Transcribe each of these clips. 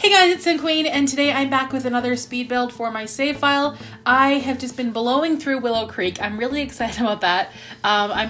Hey guys, it's SimQueen, and today I'm back with another speed build for my save file. I have just been blowing through Willow Creek. I'm really excited about that. I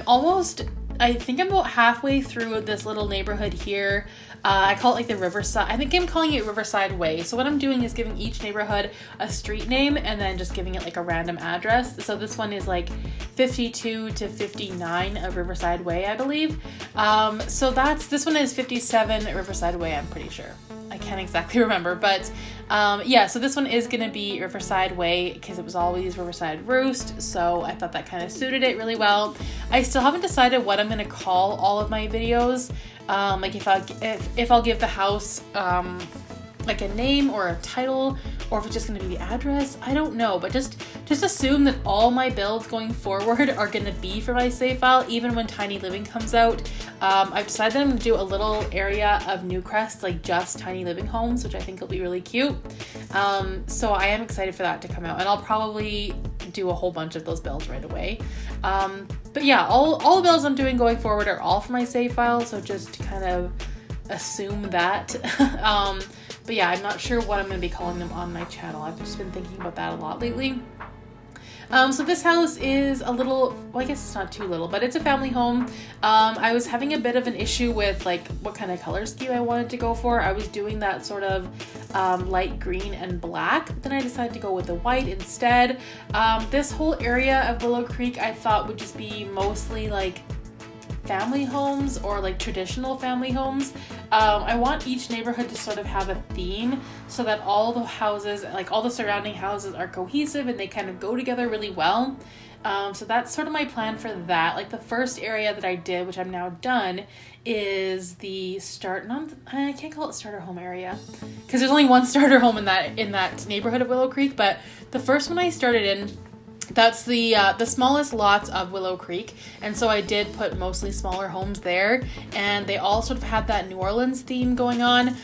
think I'm about halfway through this little neighborhood here. I call it like the Riverside. I think I'm calling it Riverside Way. So what I'm doing is giving each neighborhood a street name and then just giving it like a random address. So this one is like 52 to 59 of Riverside Way, I believe. This one is 57 Riverside Way, I'm pretty sure. I can't exactly remember, but yeah, so this one is going to be Riverside Way because it was always Riverside Roost, so I thought that kind of suited it really well. I still haven't decided what I'm going to call all of my videos, like if I'll give the house like a name or a title, or if it's just going to be the address. I don't know, but just assume that all my builds going forward are going to be for my save file, even when Tiny Living comes out. I've decided that I'm going to do a little area of Newcrest, like just Tiny Living homes, which I think will be really cute. So I am excited for that to come out, and I'll probably do a whole bunch of those builds right away. But yeah, all the builds I'm doing going forward are all for my save file, so just kind of assume that. But yeah, I'm not sure what I'm going to be calling them on my channel. I've just been thinking about that a lot lately. So this house is a little, well, I guess it's not too little, but it's a family home. I was having a bit of an issue with like what kind of color scheme I wanted to go for. I was doing that sort of light green and black, but then I decided to go with the white instead. This whole area of Willow Creek I thought would just be mostly like family homes or like traditional family homes. I want each neighborhood to sort of have a theme so that all the houses, like all the surrounding houses, are cohesive and they kind of go together really well. So that's sort of my plan for that. Like the first area that I did, which I'm now done, is the I can't call it starter home area because there's only one starter home in that neighborhood of Willow Creek, but the first one I started in, that's the smallest lots of Willow Creek, and so I did put mostly smaller homes there, and they all sort of had that New Orleans theme going on.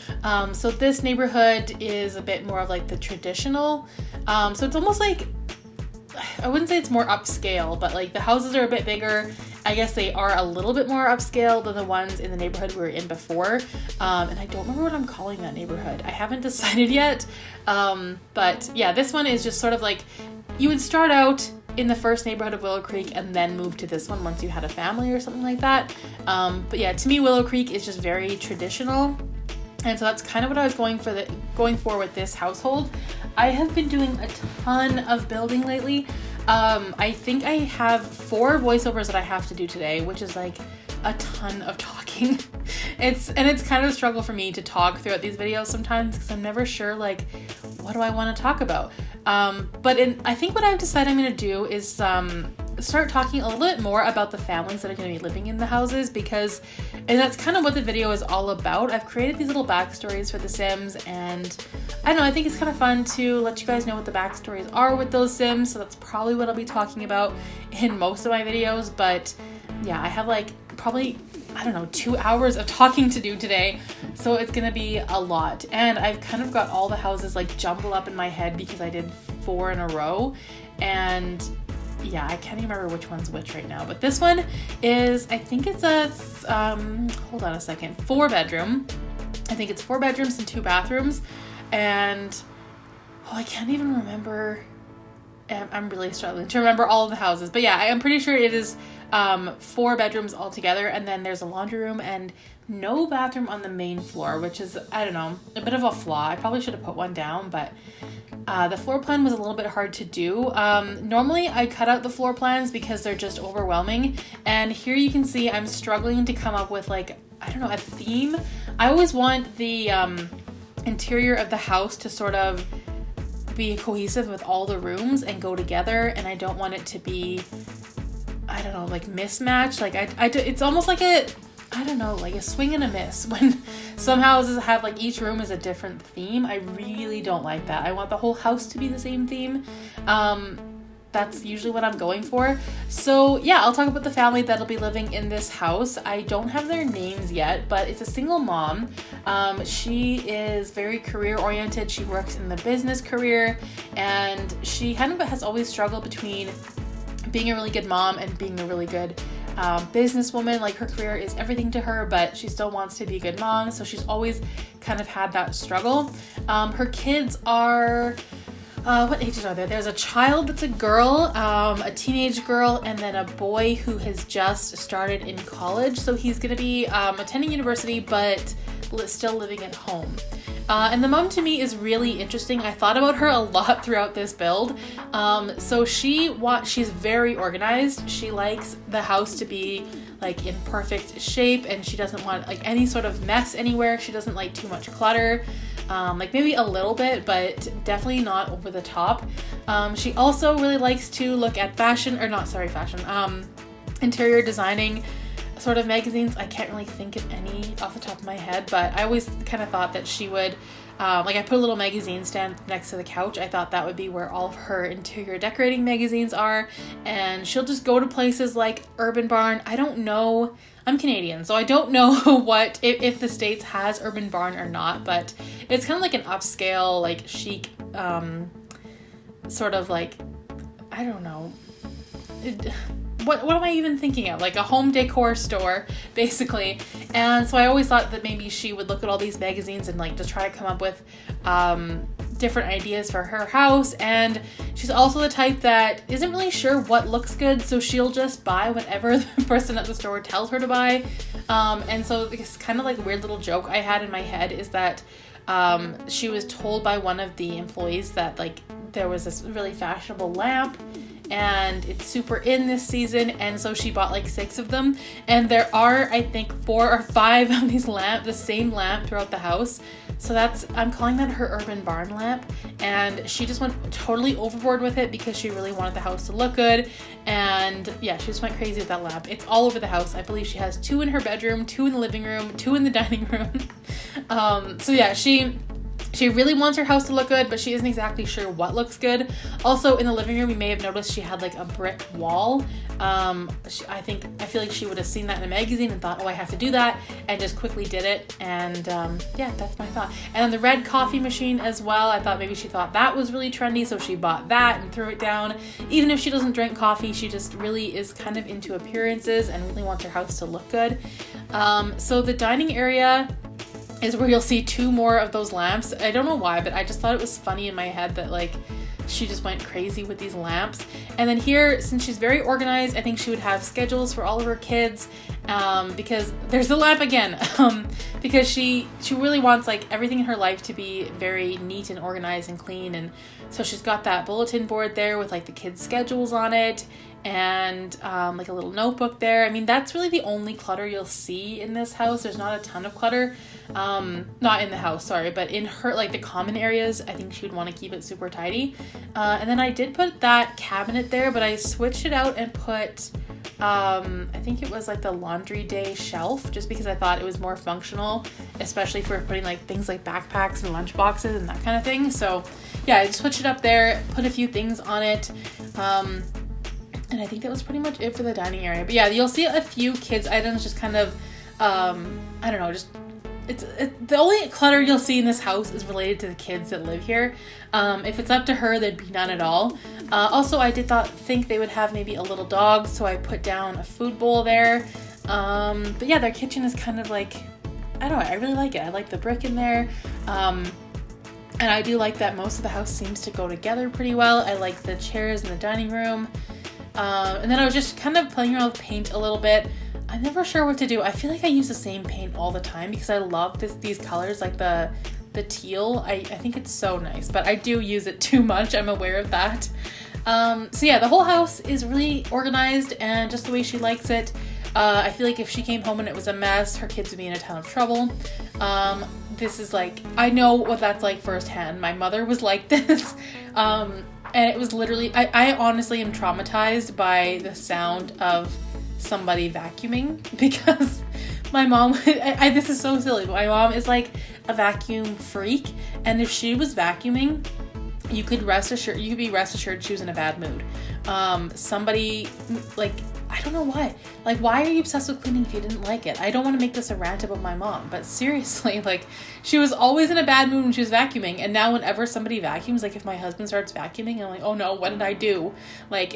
So this neighborhood is a bit more of like the traditional, so it's almost like, I wouldn't say it's more upscale, but like the houses are a bit bigger. I guess they are a little bit more upscale than the ones in the neighborhood we were in before. And I don't remember what I'm calling that neighborhood. I haven't decided yet. But yeah, this one is just sort of like, you would start out in the first neighborhood of Willow Creek and then move to this one once you had a family or something like that. But yeah, to me, Willow Creek is just very traditional. And so that's kind of what I was going for with this household. I have been doing a ton of building lately. I think I have 4 voiceovers that I have to do today, which is like a ton of talking. It's kind of a struggle for me to talk throughout these videos sometimes because I'm never sure like what do I want to talk about. I think what I've decided I'm going to do is start talking a little bit more about the families that are going to be living in the houses, and that's kind of what the video is all about. I've created these little backstories for the Sims, and I don't know, I think it's kind of fun to let you guys know what the backstories are with those Sims, so that's probably what I'll be talking about in most of my videos. But yeah, I have like probably, I don't know, 2 hours of talking to do today, so it's gonna be a lot. And I've kind of got all the houses like jumbled up in my head because I did 4 in a row, and yeah, I can't even remember which one's which right now. But this one is, I think it's a hold on a second, 4 bedroom. I think it's 4 bedrooms and 2 bathrooms, and I can't even remember. I'm really struggling to remember all of the houses, but yeah, I'm pretty sure it is 4 bedrooms altogether, and then there's a laundry room and no bathroom on the main floor, which is, I don't know, a bit of a flaw. I probably should have put one down, but the floor plan was a little bit hard to do. Normally I cut out the floor plans because they're just overwhelming, and here you can see I'm struggling to come up with like, I don't know, a theme. I always want the interior of the house to sort of be cohesive with all the rooms and go together, and I don't want it to be, I don't know, like mismatched. Like it's almost like I don't know, like a swing and a miss when some houses have like each room is a different theme. I really don't like that. I want the whole house to be the same theme. That's usually what I'm going for. So yeah, I'll talk about the family that'll be living in this house. I don't have their names yet, but it's a single mom. She is very career oriented. She works in the business career, and she kind of has always struggled between being a really good mom and being a really good businesswoman. Like, her career is everything to her, but she still wants to be a good mom. So she's always kind of had that struggle. Her kids are, what ages are there? There's a child that's a girl, a teenage girl, and then a boy who has just started in college. So he's going to be attending university, but still living at home. And the mom to me is really interesting. I thought about her a lot throughout this build. So she's very organized. She likes the house to be like in perfect shape, and she doesn't want like any sort of mess anywhere. She doesn't like too much clutter. Like maybe a little bit, but definitely not over the top. She also really likes to look at interior designing sort of magazines. I can't really think of any off the top of my head, but I always kind of thought that she would, like I put a little magazine stand next to the couch. I thought that would be where all of her interior decorating magazines are, and she'll just go to places like Urban Barn. I don't know, I'm Canadian, so I don't know what, if the States has Urban Barn or not, but it's kind of like an upscale, like chic, sort of like, I don't know, what am I even thinking of? Like a home decor store, basically. And so I always thought that maybe she would look at all these magazines and like just try to come up with different ideas for her house. And she's also the type that isn't really sure what looks good, so she'll just buy whatever the person at the store tells her to buy. And so this kind of like weird little joke I had in my head is that she was told by one of the employees that like there was this really fashionable lamp and it's super in this season, and so she bought like 6 of them, and there are I think 4 or 5 of these the same lamp throughout the house. So I'm calling that her Urban Barn lamp, and she just went totally overboard with it because she really wanted the house to look good. And yeah, she just went crazy with that lamp. It's all over the house. I believe she has 2 in her bedroom, 2 in the living room, 2 in the dining room. So yeah, she really wants her house to look good, but she isn't exactly sure what looks good. Also, in the living room, you may have noticed she had like a brick wall. I feel like she would have seen that in a magazine and thought, oh, I have to do that, and just quickly did it. And yeah, that's my thought. And then the red coffee machine as well. I thought maybe she thought that was really trendy, so she bought that and threw it down. Even if she doesn't drink coffee, she just really is kind of into appearances and really wants her house to look good. So the dining area is where you'll see 2 more of those lamps. I don't know why, but I just thought it was funny in my head that like she just went crazy with these lamps. And then here, since she's very organized, I think she would have schedules for all of her kids, because there's the lamp again, because she really wants like everything in her life to be very neat and organized and clean. And so she's got that bulletin board there with like the kids' schedules on it, and like a little notebook there. I mean, that's really the only clutter you'll see in this house. There's not a ton of clutter, not in the house, sorry, but in her, like the common areas, I think she would want to keep it super tidy. And then I did put that cabinet there, but I switched it out and put, I think it was like the laundry day shelf, just because I thought it was more functional, especially for putting like things like backpacks and lunch boxes and that kind of thing. So yeah, I switched it up there, put a few things on it. And I think that was pretty much it for the dining area. But yeah, you'll see a few kids items just kind of, I don't know, just, the only clutter you'll see in this house is related to the kids that live here. If it's up to her, there'd be none at all. Also, I did think they would have maybe a little dog, so I put down a food bowl there. But yeah, their kitchen is kind of like, I don't know, I really like it. I like the brick in there. And I do like that most of the house seems to go together pretty well. I like the chairs in the dining room. And then I was just kind of playing around with paint a little bit. I'm never sure what to do. I feel like I use the same paint all the time because I love these colors, like the teal. I think it's so nice, but I do use it too much. I'm aware of that. So yeah, the whole house is really organized and just the way she likes it. I feel like if she came home and it was a mess, her kids would be in a ton of trouble. This is like, I know what that's like firsthand. My mother was like this. And it was literally, I honestly am traumatized by the sound of somebody vacuuming, because my mom, this is so silly, but my mom is like a vacuum freak. And if she was vacuuming, you could be rest assured she was in a bad mood. Somebody, like, I don't know why. Like, why are you obsessed with cleaning if you didn't like it? I don't want to make this a rant about my mom, but seriously, like, she was always in a bad mood when she was vacuuming, and now whenever somebody vacuums, like, if my husband starts vacuuming, I'm like, oh no, what did I do? Like,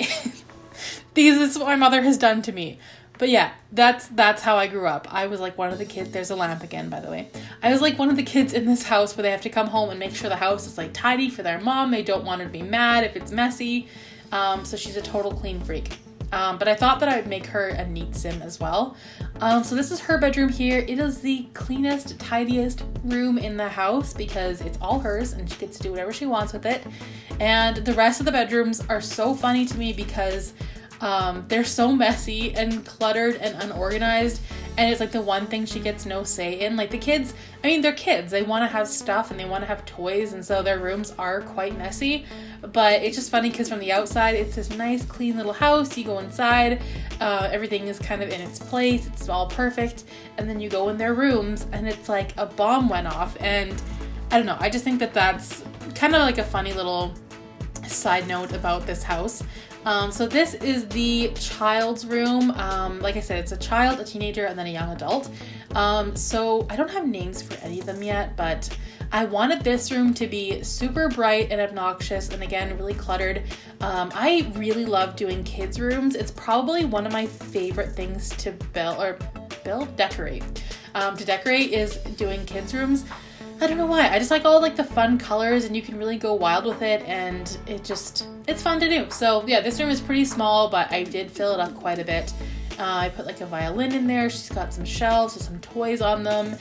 this is what my mother has done to me. But yeah, that's how I grew up. I was like one of the kids. There's a lamp again, by the way. I was like one of the kids in this house where they have to come home and make sure the house is like tidy for their mom. They don't want her to be mad if it's messy. So she's a total clean freak. But I thought that I would make her a neat sim as well. So this is her bedroom here. It is the cleanest, tidiest room in the house because it's all hers and she gets to do whatever she wants with it. And the rest of the bedrooms are so funny to me because they're so messy and cluttered and unorganized, and it's like the one thing she gets no say in. Like the kids, I mean, they're kids, they want to have stuff and they want to have toys, and so their rooms are quite messy. But it's just funny because from the outside it's this nice clean little house. You go inside, everything is kind of in its place, it's all perfect, and then you go in their rooms and it's like a bomb went off. And I don't know, I just think that that's kind of like a funny little side note about this house. So this is the child's room. Like I said, it's a child, a teenager, and then a young adult. So I don't have names for any of them yet, but I wanted this room to be super bright and obnoxious, and again, really cluttered. I really love doing kids' rooms. It's probably one of my favorite things to decorate. To decorate is doing kids' rooms. I don't know why. I just like all like the fun colors, and you can really go wild with it, and it's fun to do. So yeah, this room is pretty small, but I did fill it up quite a bit. I put like a violin in there. She's got some shelves with some toys on them.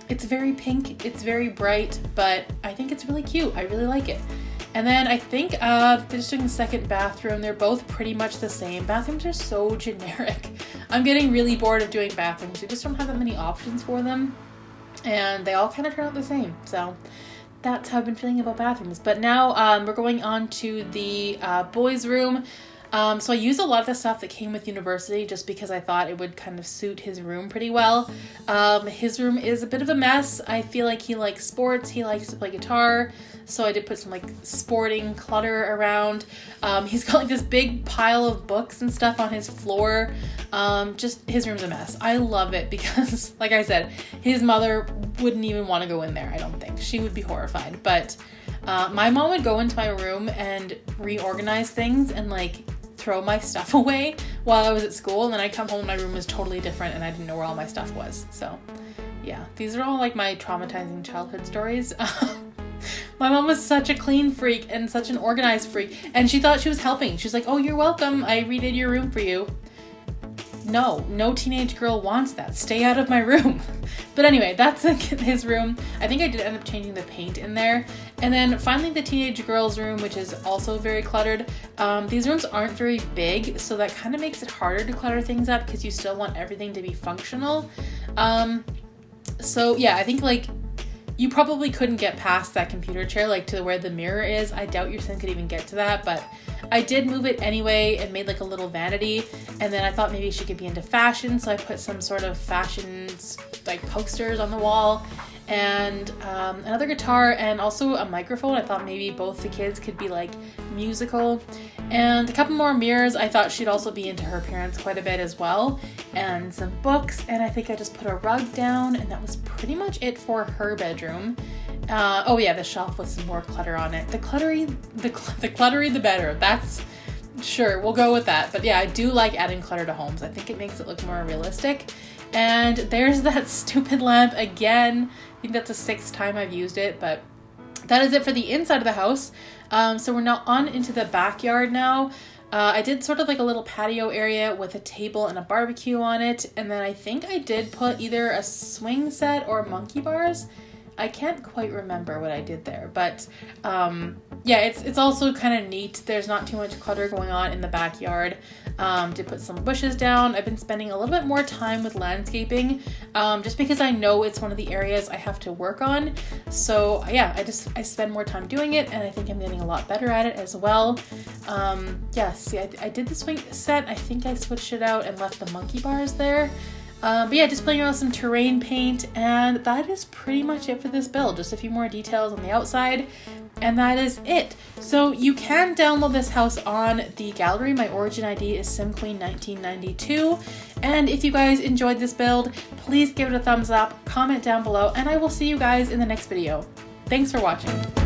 It's very pink, it's very bright, but I think it's really cute. I really like it. And then I think they're just doing the second bathroom. They're both pretty much the same. Bathrooms are so generic. I'm getting really bored of doing bathrooms. We just don't have that many options for them. And they all kind of turn out the same. So that's how I've been feeling about bathrooms. But now we're going on to the boys' room. So I used a lot of the stuff that came with University just because I thought it would kind of suit his room pretty well. His room is a bit of a mess. I feel like he likes sports. He likes to play guitar. So I did put some like sporting clutter around. He's got like this big pile of books and stuff on his floor. Just his room's a mess. I love it because, like I said, his mother wouldn't even want to go in there. I don't think. She would be horrified. But my mom would go into my room and reorganize things and like throw my stuff away while I was at school, and then I'd come home and my room was totally different and I didn't know where all my stuff was. So yeah, these are all like my traumatizing childhood stories. My mom was such a clean freak and such an organized freak, and she thought she was helping. She was like, "Oh, you're welcome. I redid your room for you." No teenage girl wants that. Stay out of my room. But anyway, that's his room. I think I did end up changing the paint in there. And then finally the teenage girl's room, which is also very cluttered. These rooms aren't very big, so that kind of makes it harder to clutter things up because you still want everything to be functional. So yeah, I think like you probably couldn't get past that computer chair, like to where the mirror is. I doubt your sim could even get to that, but I did move it anyway and made like a little vanity. And then I thought maybe she could be into fashion, so I put some sort of fashion like posters on the wall, and another guitar and also a microphone. I thought maybe both the kids could be like musical, and a couple more mirrors. I thought she'd also be into her appearance quite a bit as well, and some books, and I think I just put a rug down, and that was pretty much it for her bedroom. Oh yeah, the shelf with some more clutter on it. The cluttery the better. That's sure, we'll go with that. But yeah, I do like adding clutter to homes. I think it makes it look more realistic. And there's that stupid lamp again. I think that's the 6th time I've used it, but that is it for the inside of the house. So we're now on into the backyard now. I did sort of like a little patio area with a table and a barbecue on it. And then I think I did put either a swing set or monkey bars. I can't quite remember what I did there, but yeah, it's also kind of neat. There's not too much clutter going on in the backyard. Did put some bushes down. I've been spending a little bit more time with landscaping, just because I know it's one of the areas I have to work on. So yeah, I spend more time doing it, and I think I'm getting a lot better at it as well. Yeah, see, I did the swing set. I think I switched it out and left the monkey bars there. But yeah, just playing around with some terrain paint, and that is pretty much it for this build. Just a few more details on the outside, and that is it. So you can download this house on the gallery. My origin ID is SimQueen 1992. And if you guys enjoyed this build, please give it a thumbs up, comment down below, and I will see you guys in the next video. Thanks for watching.